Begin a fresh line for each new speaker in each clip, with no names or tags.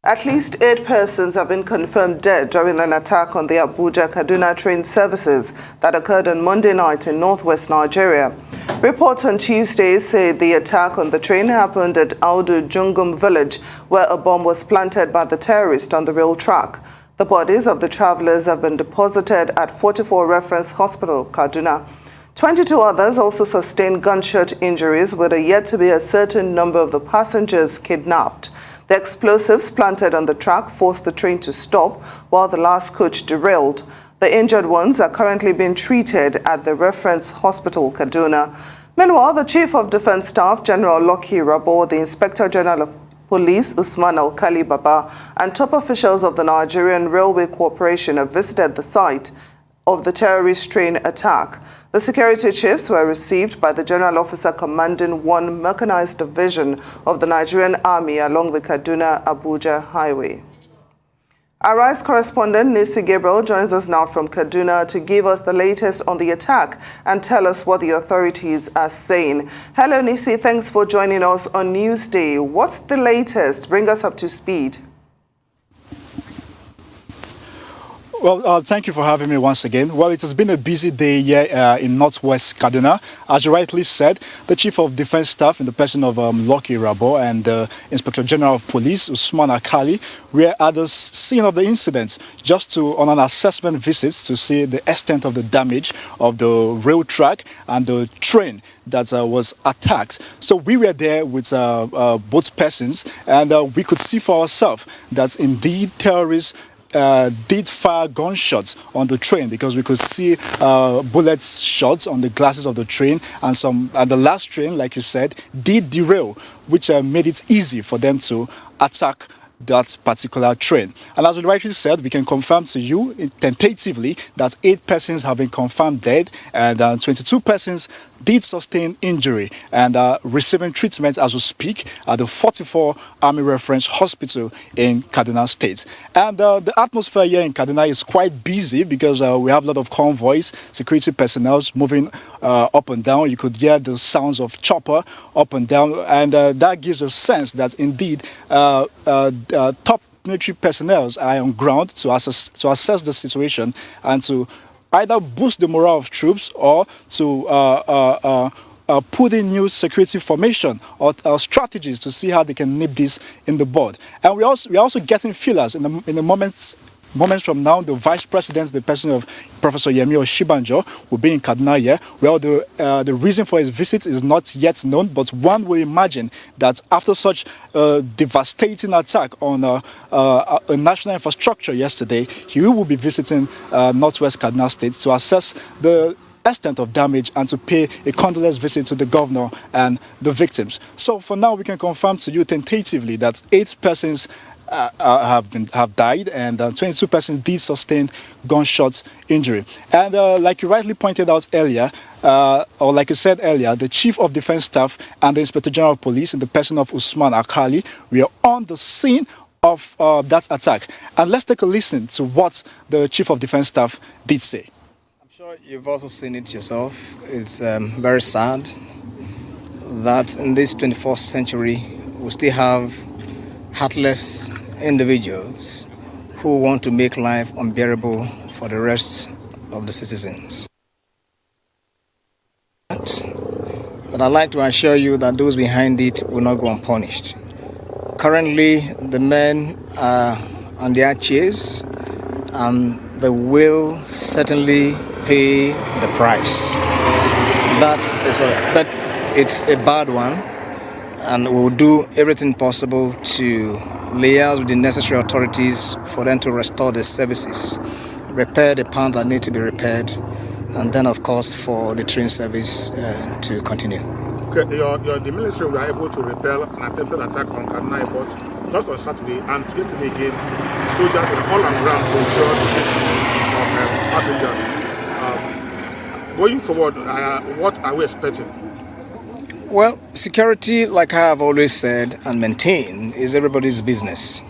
At least 8 persons have been confirmed dead during an attack on the Abuja-Kaduna train services that occurred on Monday night in northwest Nigeria. Reports on Tuesday say the attack on the train happened at Jungum village, where a bomb was planted by the terrorist on the rail track. The bodies of the travelers have been deposited at 44 Reference Hospital, Kaduna. 22 others also sustained gunshot injuries, with a yet-to-be-ascertained number of the passengers kidnapped. The explosives planted on the track forced the train to stop while the last coach derailed. The injured ones are currently being treated at the Reference Hospital, Kaduna. Meanwhile, the Chief of Defense Staff, General Nissi Gabriel, the Inspector General of Police, Usman Alkali Baba, and top officials of the Nigerian Railway Corporation have visited the site of the terrorist train attack. The security chiefs were received by the General Officer commanding 1 Mechanized Division of the Nigerian Army along the Kaduna-Abuja highway. Our Rise correspondent Nissi Gabriel joins us now from Kaduna to give us the latest on the attack and tell us what the authorities are saying. Hello Nissi, thanks for joining us on Newsday. What's the latest? Bring us up to speed.
Well, thank you for having me once again. Well, it has been a busy day here in northwest Kaduna. As you rightly said, the Chief of Defense Staff in the person of Nissi Gabriel and the Inspector General of Police, Usman Alkali, were at the scene of the incident just on an assessment visit to see the extent of the damage of the rail track and the train that was attacked. So we were there with both persons, and we could see for ourselves that indeed terrorists did fire gunshots on the train, because we could see bullet shots on the glasses of the train, and the last train, like you said, did derail, which made it easy for them to attack that particular train. And as we rightly said, we can confirm to you tentatively that 8 persons have been confirmed dead, and 22 persons did sustain injury and are receiving treatment as we speak at the 44 Army Reference Hospital in Kaduna State. And the atmosphere here in Kaduna is quite busy because we have a lot of convoys, security personnel moving up and down. You could hear the sounds of chopper up and down, and that gives a sense that indeed top military personnel are on ground to assess the situation and to either boost the morale of troops or to put in new security formation or strategies to see how they can nip this in the bud. And we're also getting feelers in the moments from now. The Vice President, the person of Professor Yemi Oshibanjo, will be in Kaduna here. Well, the reason for his visit is not yet known, but one will imagine that after such a devastating attack on a national infrastructure yesterday, he will be visiting northwest Kaduna State to assess the extent of damage and to pay a condolence visit to the governor and the victims. So for now, we can confirm to you tentatively that 8 persons have died, and 22 persons did sustain gunshot injury. And like you rightly pointed out earlier, or like you said earlier, the Chief of Defense Staff and the Inspector General of Police in the person of Usman Alkali were on the scene of that attack. And let's take a listen to what the Chief of Defense Staff did say.
I'm sure you've also seen it yourself. It's very sad that in this 21st century we still have heartless individuals who want to make life unbearable for the rest of the citizens. But I'd like to assure you that those behind it will not go unpunished. Currently, the men are on their chairs, and they will certainly pay the price. But it's a bad one, and we'll do everything possible to liaise with the necessary authorities for them to restore the services, repair the pounds that need to be repaired, and then, of course, for the train service to continue.
Okay, the military were able to repel an attempted attack on Kaduna Airport just on Saturday, and yesterday again, the soldiers were all on ground to ensure the safety of passengers. Going forward, what are we expecting?
Well, security, like I have always said and maintained, is everybody's business.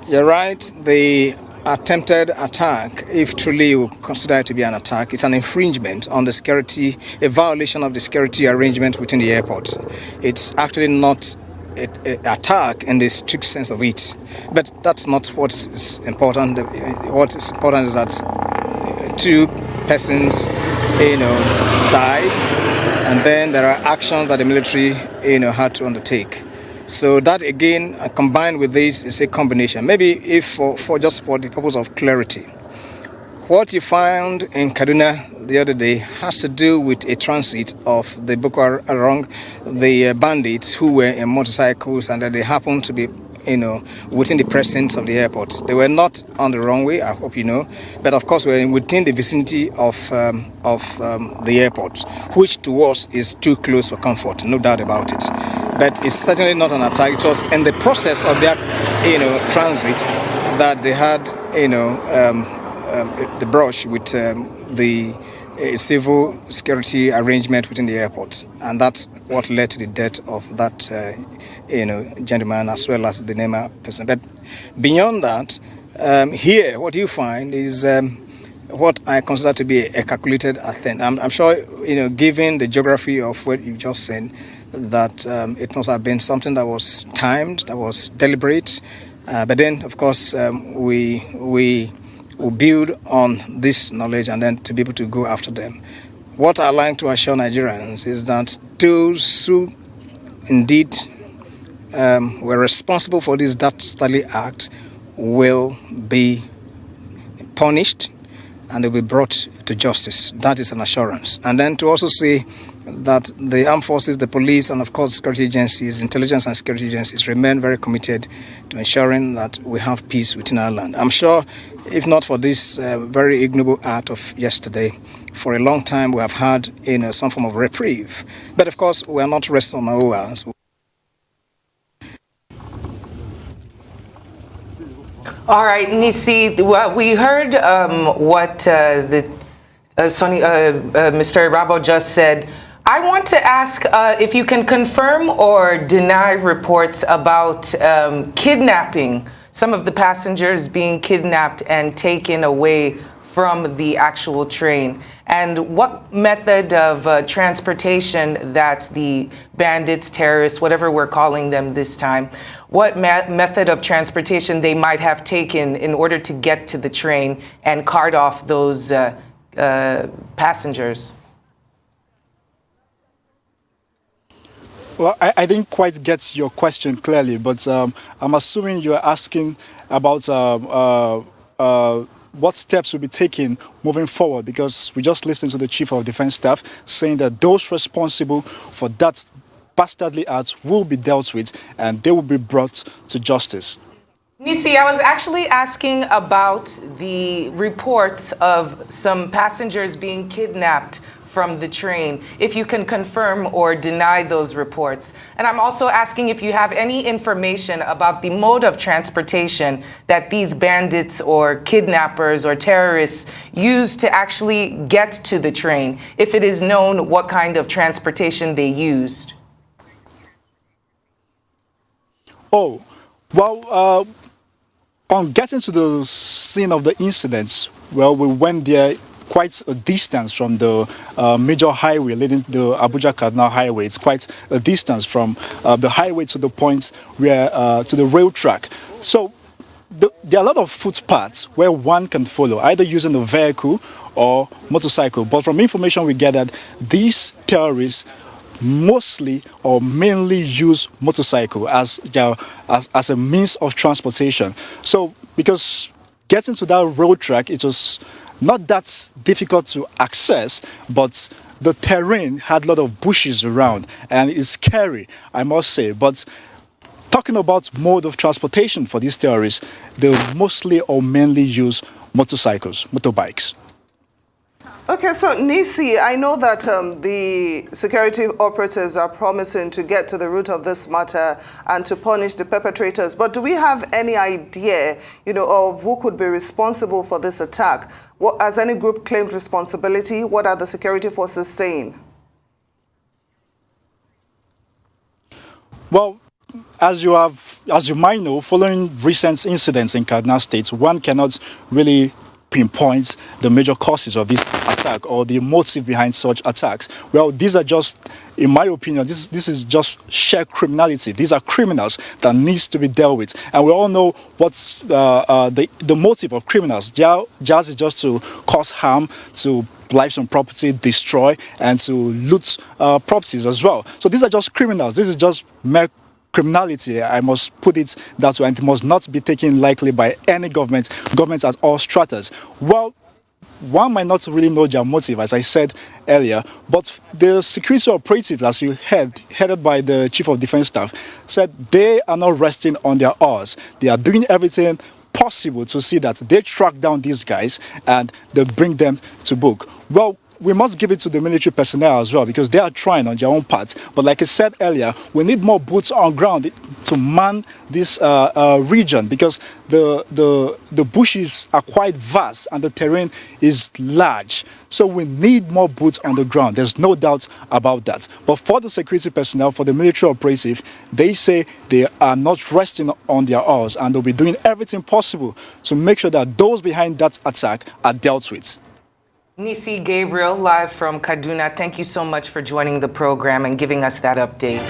You're right, the attempted attack, if truly you consider it to be an attack, it's an infringement on the security, a violation of the security arrangement within the airport. It's actually not attack in the strict sense of it. But that's not what is important. What is important is that two persons, died, and then there are actions that the military, had to undertake. So that again, combined with this, is a combination. Maybe if for the purpose of clarity, what you found in Kaduna the other day has to do with a transit of the Boko Haram, the bandits who were in motorcycles, and that they happened to be, within the presence of the airport. They were not on the runway, I hope you know, but of course were within the vicinity of the airport, which to us is too close for comfort, no doubt about it. But it's certainly not an attack. It was in the process of that, transit that they had, the brush with the civil security arrangement within the airport, and that's what led to the death of that gentleman as well as the named person. But beyond that, here what you find is what I consider to be a calculated attempt. I'm sure, given the geography of what you just said, that it must have been something that was timed, that was deliberate. But then, of course, we will build on this knowledge and then to be able to go after them. What I like to assure Nigerians is that those who indeed were responsible for this dastardly act will be punished and they'll be brought to justice. That is an assurance. And then to also say that the armed forces, the police, and of course security agencies, intelligence and security agencies remain very committed to ensuring that we have peace within our land. I'm sure if not for this very ignoble act of yesterday, for a long time we have had some form of reprieve. But of course we are not resting on our laurels.
All right, Nissi, well, we heard what Mr. Rabo just said. I want to ask if you can confirm or deny reports about kidnapping, some of the passengers being kidnapped and taken away from the actual train, and what method of transportation that the bandits, terrorists, whatever we're calling them this time, what method of transportation they might have taken in order to get to the train and cart off those passengers.
Well, I didn't quite get your question clearly, but I'm assuming you're asking about what steps will be taken moving forward, because we just listened to the Chief of Defense Staff saying that those responsible for that bastardly act will be dealt with and they will be brought to justice.
Nissi, I was actually asking about the reports of some passengers being kidnapped from the train, if you can confirm or deny those reports. And I'm also asking if you have any information about the mode of transportation that these bandits or kidnappers or terrorists use to actually get to the train, if it is known what kind of transportation they used. Oh,
well, on getting to the scene of the incidents, well, we went there quite a distance from the major highway leading to the Abuja-Kaduna highway. It's quite a distance from the highway to the point where, to the rail track. So there are a lot of footpaths where one can follow, either using a vehicle or motorcycle. But from information we gathered, these terrorists mostly or mainly use motorcycle as a means of transportation. So because getting to that road track, it was not that difficult to access, but the terrain had a lot of bushes around and it's scary, I must say. But talking about mode of transportation for these terrorists, they mostly or mainly use motorcycles, motorbikes.
Okay, so Nissi, I know that the security operatives are promising to get to the root of this matter and to punish the perpetrators. But do we have any idea, of who could be responsible for this attack? Has any group claimed responsibility? What are the security forces saying?
Well, as you might know, following recent incidents in Kaduna State, one cannot really pinpoint the major causes of this attack or the motive behind such attacks? Well, these are just, in my opinion, this is just sheer criminality. These are criminals that needs to be dealt with. And we all know what's the motive of criminals. Just is just to cause harm, to lives and property, destroy, and to loot properties as well. So these are just criminals. This is just mere criminality, I must put it that way, and it must not be taken lightly by any government at all stratas. Well, one might not really know their motive, as I said earlier, but the security operatives, as you heard, headed by the Chief of Defence Staff, said they are not resting on their oars. They are doing everything possible to see that they track down these guys and they bring them to book. Well, we must give it to the military personnel as well, because they are trying on their own part. But like I said earlier, we need more boots on ground to man this region, because the bushes are quite vast and the terrain is large. So we need more boots on the ground. There's no doubt about that. But for the security personnel, for the military operative, they say they are not resting on their oars and they'll be doing everything possible to make sure that those behind that attack are dealt with.
Nissi Gabriel, live from Kaduna. Thank you so much for joining the program and giving us that update.